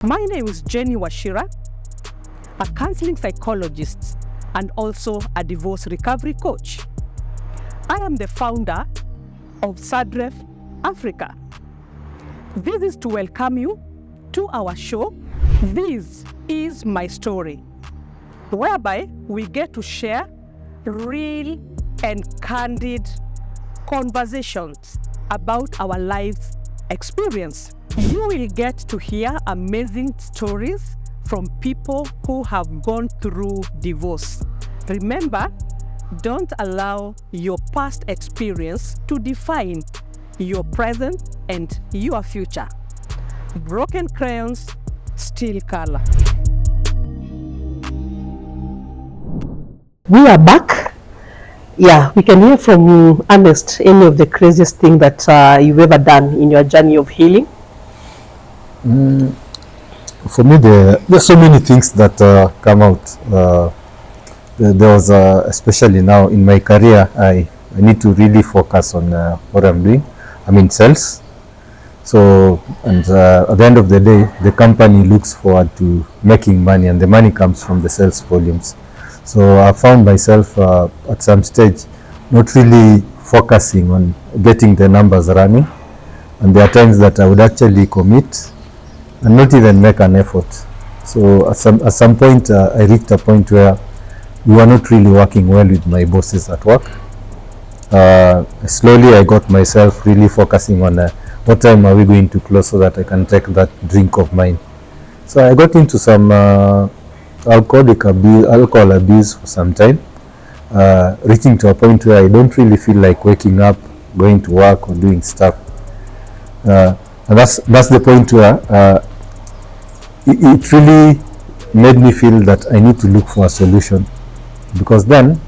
My name is Jenny Washira, a counseling psychologist and also a divorce recovery coach. I am the founder of SADREF Africa. This is to welcome you to our show. This is my story, whereby we get to share real and candid conversations about our lives experience. You will get to hear amazing stories from people who have gone through divorce. Remember, don't allow your past experience to define your present and your future. Broken crayons, still color. We are back. Yeah, we can hear from Ernest any of the craziest thing that you've ever done in your journey of healing. For me, there's so many things that come out. There was, especially now in my career, I need to really focus on what I'm doing. I'm in sales. So, and at the end of the day, the company looks forward to making money, and the money comes from the sales volumes. So I found myself at some stage not really focusing on getting the numbers running. And there are times that I would actually commit and not even make an effort. So at some point, I reached a point where we were not really working well with my bosses at work. Slowly, I got myself really focusing on what time are we going to close so that I can take that drink of mine. So I got into some alcohol abuse for some time, reaching to a point where I don't really feel like waking up, going to work or doing stuff. And that's the point where it really made me feel that I need to look for a solution, because then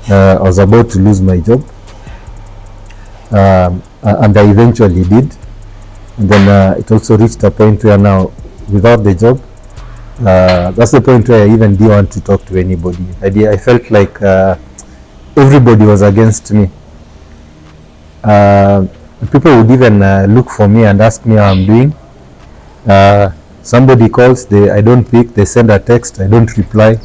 I was about to lose my job, and I eventually did. And then it also reached a point where now, without the job, that's the point where I even didn't want to talk to anybody. I felt like everybody was against me. People would even look for me and ask me how I'm doing. Somebody calls, I don't pick, they send a text, I don't reply.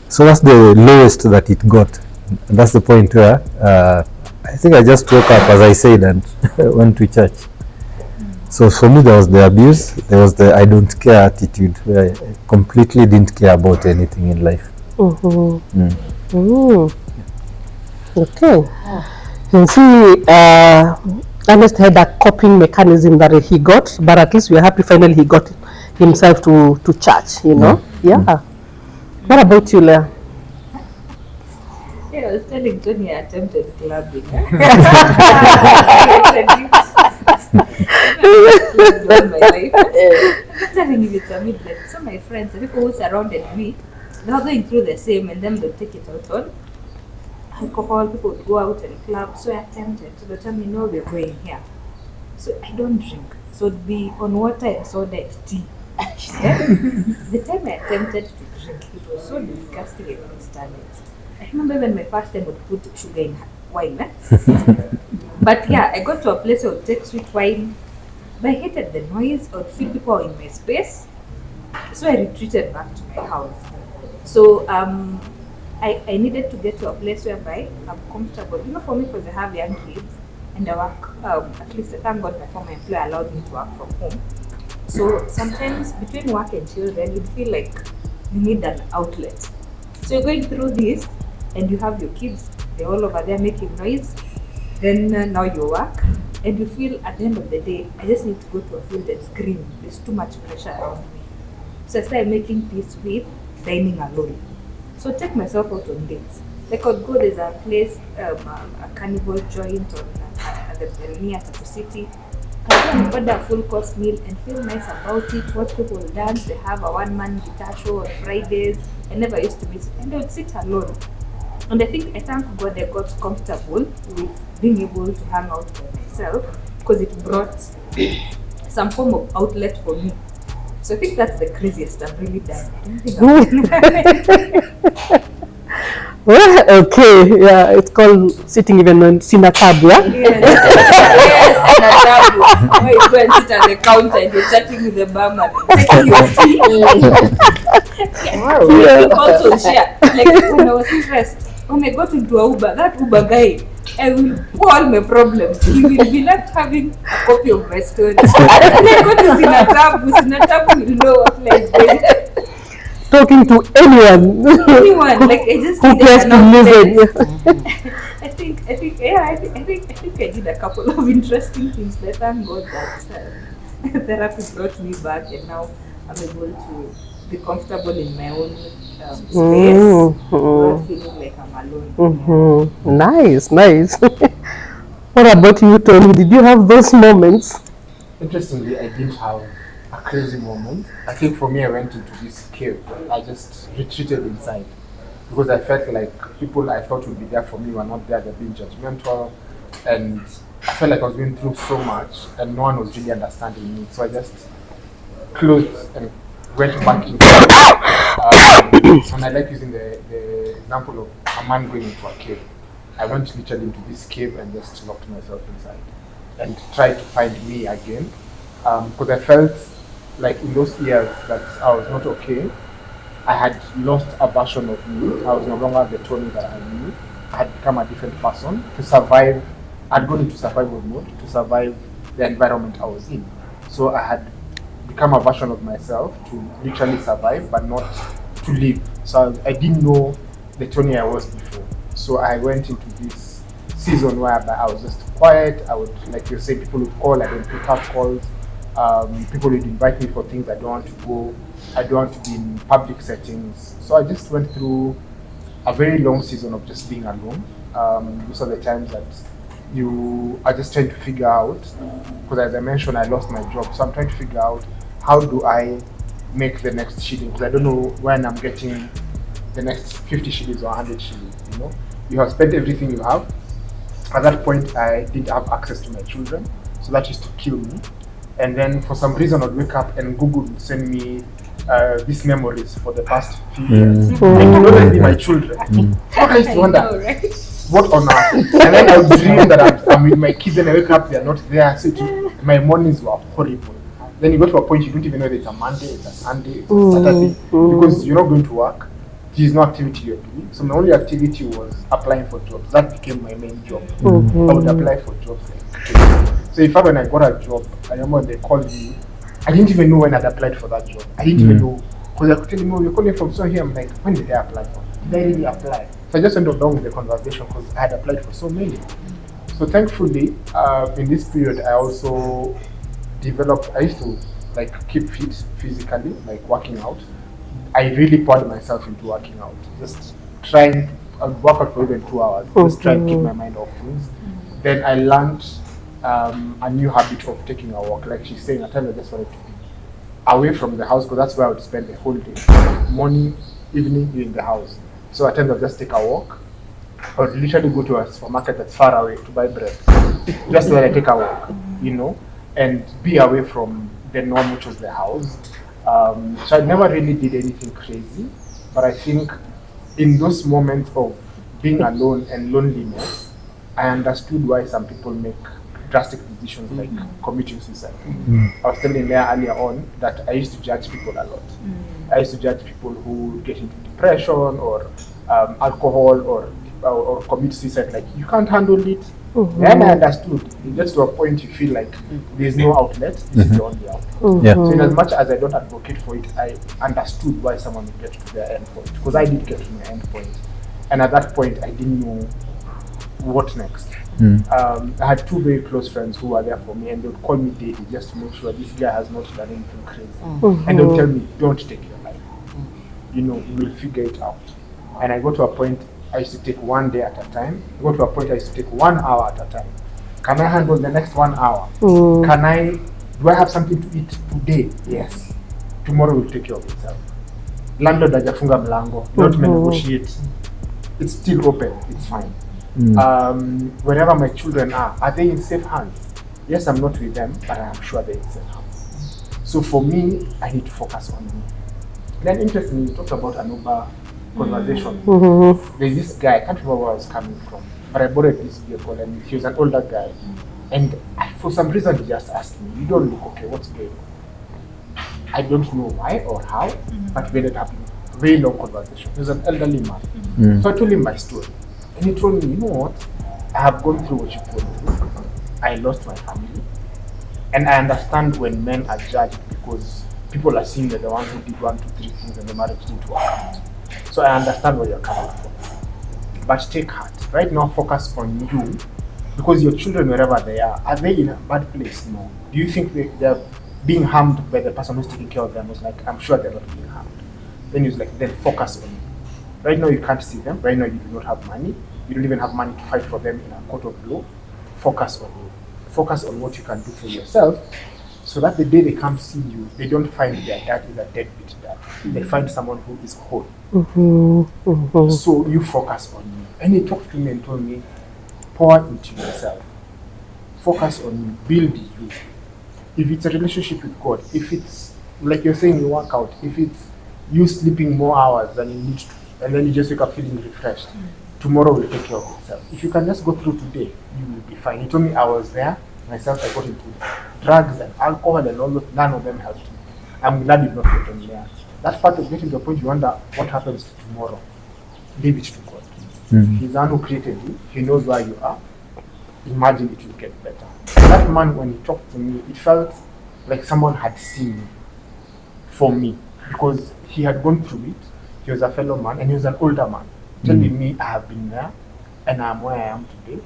So that's the lowest that it got. And that's the point where I think I just woke up, as I said, and went to church. So for me, there was the abuse, there was the I don't care attitude, where I completely didn't care about anything in life. Okay. You see, Ernest had a coping mechanism that he got, but at least we're happy finally he got himself to church, you know? Yeah. What about you, Leah? Yeah, I was telling Tony I attempted clubbing. Telling if it's a midnight. So my friends, the people who surrounded me, they were going through the same, and then they take it out on alcohol. People would go out and club. So I attempted. So they tell me, no, we're going here. So I don't drink. So it'd be on water and soda and tea. The time I attempted to drink, it was so disgusting I couldn't stand it. I remember when my first time would put sugar in wine. But yeah, I got to a place I would take sweet wine. But I hated the noise. I would feel people in my space. So I retreated back to my house. So I needed to get to a place whereby I'm comfortable. You know, for me, because I have young kids and I work, at least I thank God my former employer allowed me to work from home. So sometimes between work and children, you feel like you need an outlet. So you're going through this and you have your kids, they're all over there making noise. Then now you work and you feel at the end of the day, I just need to go to a field and scream. There's too much pressure around me. So I started making peace with dining alone. So take myself out on dates. Like I'd go, there's a place, a carnival joint near Tattoo City. I order a full course meal and feel nice about it. Watch people dance. They have a one-man guitar show on Fridays. I never used to miss it. And I would sit alone. And I think I thank God I got comfortable with being able to hang out by myself, because it brought some form of outlet for me. So I think that's the craziest I've really done. Well, okay, yeah, it's called sitting even on Sinatab, yeah? Yes, Why you go and sit at the counter and you're chatting with the barman, taking your tea. Yeah. You also share. Like when I was stressed, when I got into a Uber, that Uber guy, I will pour all my problems. He will be left having a copy of my story. And then I go to Sinatabu will know what lies going. Talking to anyone. Anyone, like I just Who needed cares an to outlet. listen? I think I did a couple of interesting things, but thank God that therapy brought me back, and now I'm able to be comfortable in my own space, not feeling like I'm alone. Nice, nice. What about you, Tony? Did you have those moments? Interestingly, I didn't have a crazy moment. I think for me, I went into this cave. I just retreated inside because I felt like people I thought would be there for me were not there. They're being judgmental, and I felt like I was going through so much, and no one was really understanding me. So I just closed and went back into. And I like using the example of a man going into a cave. I went literally into this cave and just locked myself inside and tried to find me again, because I felt like in those years that I was not okay. I had lost a version of me. I was no longer the Tony that I knew. I had become a different person to survive. I'd gone into survival mode to survive the environment I was in. So I had become a version of myself to literally survive, but not to live. So I didn't know the Tony I was before. So I went into this season where I was just quiet. I would, like you say, people would call, I don't pick up calls. People would invite me for things I don't want to go. I don't want to be in public settings. So I just went through a very long season of just being alone. Those are the times that you are just trying to figure out, because as I mentioned, I lost my job. So I'm trying to figure out, how do I make the next shilling? Because I don't know when I'm getting the next 50 shillings or 100 shillings, you know? You have spent everything you have. At that point, I didn't have access to my children, so that used to kill me. And then for some reason, I'd wake up and Google would send me these memories for the past few years. And it would always be my children. I used to wonder, what on earth? And then I would dream that I'm with my kids and I wake up, they're not there. So my mornings were horrible. Then you go to a point you don't even know whether it's a Monday, it's a Sunday, it's a Saturday, because you're not going to work. There's no activity you're doing. So my only activity was applying for jobs. That became my main job. I would apply for jobs. So in fact, when I got a job, I remember when they called me, I didn't even know when I'd applied for that job. I didn't even know. Because I could tell them, oh, you're calling from so here. I'm like, when did I apply for? Did I really apply? So I just went along with the conversation because I had applied for so many. So thankfully, in this period, I also developed, I used to like keep fit physically, like working out. I really poured myself into working out, just trying. I would work out for even 2 hours, just trying to keep my mind off things. Then I learned a new habit of taking a walk. Like she's saying, at times I just wanted to be away from the house because that's where I would spend the whole day, morning, evening in the house. So at times I'll just take a walk. I would literally go to a supermarket that's far away to buy bread, just when I take a walk, you know, and be away from the norm, which was the house. So I never really did anything crazy, but I think in those moments of being alone and loneliness, I understood why some people make drastic decisions like committing suicide. I was telling there earlier on that I used to judge people a lot. I used to judge people who get into depression or alcohol or commit suicide, like you can't handle it. Then I understood. It gets to a point you feel like there's no outlet, this is the only outlet. Yeah. So in as much as I don't advocate for it, I understood why someone would get to their end point, because I did get to my end point. And at that point, I didn't know what next. I had two very close friends who were there for me, and they would call me daily just to make sure this guy has not done anything crazy. And they would tell me, don't take your life. You know, we'll figure it out. And I got to a point, I used to take 1 day at a time. I got to a point I used to take 1 hour at a time. Can I handle the next 1 hour? Do I have something to eat today? Yes. Tomorrow will take care of itself. Landlord hajafunga mlango, don't negotiate. It's still open, it's fine. Wherever my children are they in safe hands? Yes, I'm not with them, but I'm sure they're in safe hands. So for me, I need to focus on me. Then interestingly, you talked about an Uber conversation. There's this guy, I can't remember where I was coming from, but I borrowed this vehicle and he was an older guy. And for some reason, he just asked me, "You don't look okay. What's going on?" I don't know why or how, but we ended up in a very long conversation. He was an elderly man. So I told him my story. And he told me, "You know what? I have gone through what you've gone through. I lost my family. And I understand when men are judged because people are seeing that the one who did 1, 2, 3 things and the marriage didn't work out. So I understand where you're coming from. But take heart. Right now, focus on you, because your children, wherever they are they in a bad place? No. Do you think they're being harmed by the person who's taking care of them? I was like, I'm sure they're not being harmed. Then he was like, then focus on you. Right now, you can't see them. Right now, you do not have money. You don't even have money to fight for them in a court of law. Focus on you. Focus on what you can do for yourself, so that the day they come see you, they don't find their dad is a deadbeat dad. They find someone who is whole. So you focus on you. And he talked to me and told me, pour into yourself. Focus on you. Build you. If it's a relationship with God, if it's like you're saying, you work out, if it's you sleeping more hours than you need to, and then you just wake up feeling refreshed, tomorrow will take care of itself. If you can just go through today, you will be fine. He told me I was there myself. I got into drugs and alcohol and all those. None of them helped me. I'm glad you not get on there. That part of getting to a point you wonder what happens to tomorrow. Leave it to God. He's the one who created you. He knows where you are. Imagine it will get better. That man, when he talked to me, it felt like someone had seen me for me, because he had gone through it. He was a fellow man and he was an older man, telling me I have been there and I'm where I am today.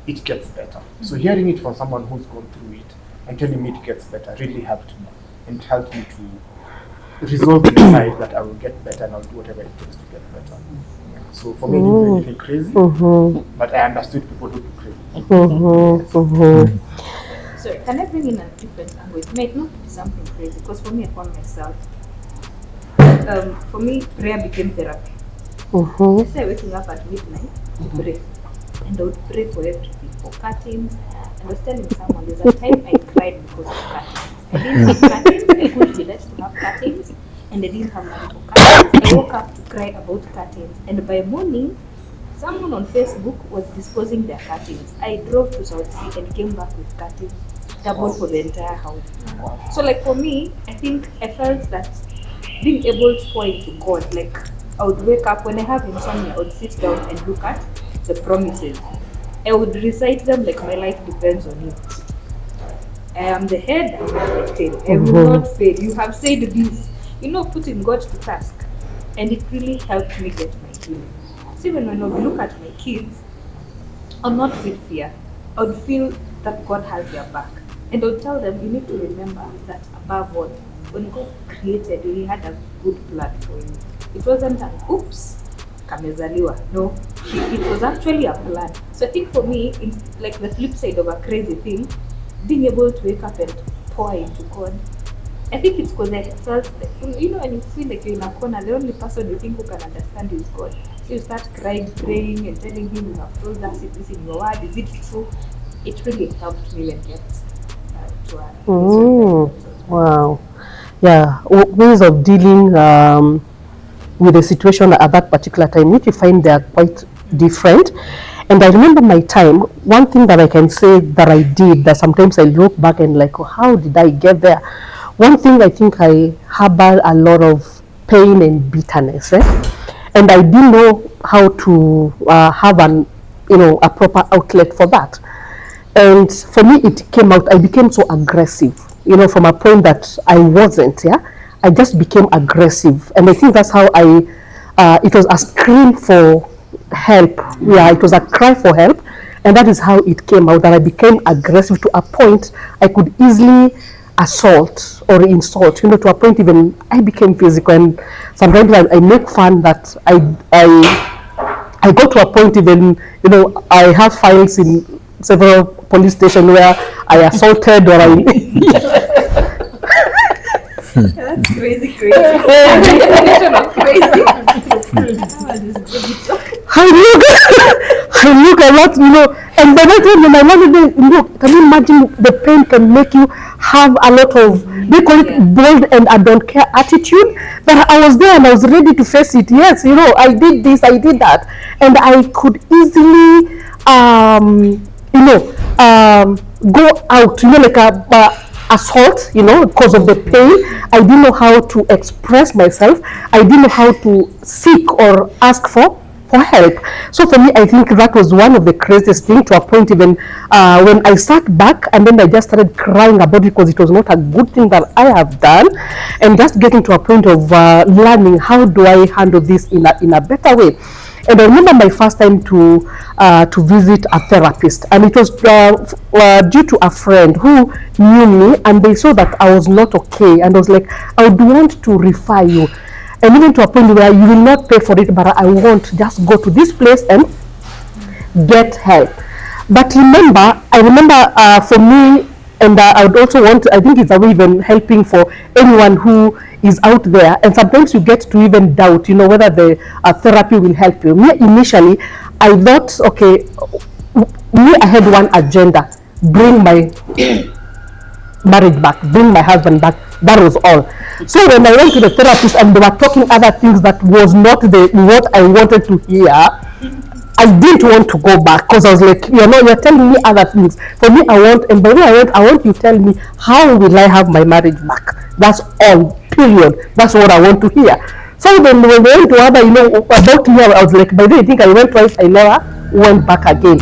It gets better. So hearing it from someone who's gone through it and telling me it gets better really helped me, and it helped me to resolve inside that I will get better and I'll do whatever it takes to get better. So for me, I didn't do anything crazy, but I understood people who do crazy. So can I bring in a different angle? It might not be something crazy, because for me, I found myself, for me, prayer became therapy. I started waking up at midnight to pray, and I would pray for everything, for curtains. And I was telling someone, there's a time I cried because of curtains. I didn't have curtains, I couldn't be let to have curtains, and I didn't have money for curtains. I woke up to cry about curtains, and by morning, someone on Facebook was disposing their curtains. I drove to South Sea and came back with curtains, double for the entire house. So like for me, I think I felt that being able to pour into God, like I would wake up when I have insomnia, I would sit down and look at the promises. I would recite them like my life depends on it. I am the head, I am not the tail. I will not fail. You have said this. Putting God to task. And it really helped me get my healing. So even when I would look at my kids, I would not feel fear. I would feel that God has their back. And I would tell them, you need to remember that above all, when God created you, He had a good plan for you. It wasn't an oops, kamezaliwa. No, it was actually a plan. So I think for me, it's like the flip side of a crazy thing, being able to wake up and pour into God. I think it's because I felt that, when you feel like you're in a corner, the only person you think who can understand you is God. So you start crying, praying, and telling Him, you have told us this in your word, is it true? It really helped me and get to a Wow. Yeah, ways of dealing with the situation at that particular time, which you find they are quite different. And I remember my time, one thing that I can say that I did, that sometimes I look back and like, oh, how did I get there? One thing, I think I harbored a lot of pain and bitterness, and I didn't know how to have a proper outlet for that. And for me, it came out, I became so aggressive, from a point that I wasn't, I just became aggressive. And I think that's how it was a scream for help. Yeah, it was a cry for help. And that is how it came out, that I became aggressive to a point I could easily assault or insult, to a point even I became physical. And sometimes I make fun that I got to a point even, I have files in several police stations where I assaulted or That's crazy. Definition of crazy. I look a lot, and by that time when I wanted can you imagine the pain can make you have a lot of, they call it bold and I don't care attitude, but I was there and I was ready to face it. Yes, I did this, I did that, and I could easily, go out, like a assault, because of the pain. I didn't know how to express myself. I didn't know how to seek or ask for help. So for me, I think that was one of the craziest things, to a point even when I sat back and then I just started crying about it, because it was not a good thing that I have done, and just getting to a point of learning how do I handle this in a better way. And I remember my first time to visit a therapist, and it was due to a friend who knew me, and they saw that I was not okay, and I was like, I would want to refer you, and even to a point where you will not pay for it, but I want just go to this place and get help. But I remember for me, and I would also want I think it's a way even helping for anyone who is out there, and sometimes you get to even doubt, whether the therapy will help you. Me, initially, I thought, okay, I had one agenda: bring my marriage back, bring my husband back. That was all. So when I went to the therapist and they were talking other things that was not what I wanted to hear, I didn't want to go back, because I was like, you're telling me other things. For me, and by the way, I want you to tell me, how will I have my marriage back? That's all, period. That's what I want to hear. So then when we went to other, about me, I was like, by the way, I think I went twice, I never went back again.